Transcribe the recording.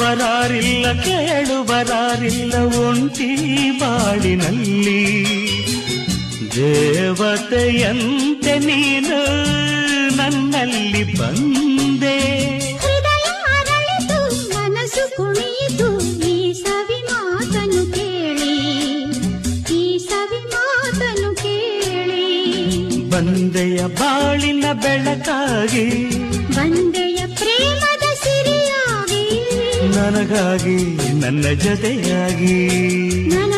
ನೋಡುವರಾರಿಲ್ಲ ಕೇಳುವರಾರಿಲ್ಲ ಒಂಟಿ ಬಾಳಿನಲ್ಲಿ ದೇವತೆಯಂತೆ ನೀನು ನನ್ನಲ್ಲಿ ಬಂದೆ. ಹೃದಯ ಅರಳಿತು ಮನಸ್ಸು ಕುಣಿಯಿತು ಈ ಸವಿ ಮಾತನು ಕೇಳಿ, ಈ ಸವಿ ಮಾತನು ಕೇಳಿ. ಬಂದೆಯ ಬಾಳಿನ ಬೆಳಕಾಗಿ, ಬಂದೆಯ ಪ್ರೇಮದ ಸಿರಿಯಾಗಿ, ನನಗಾಗಿ ನನ್ನ ಜೊತೆಯಾಗಿ. ನನ್ನ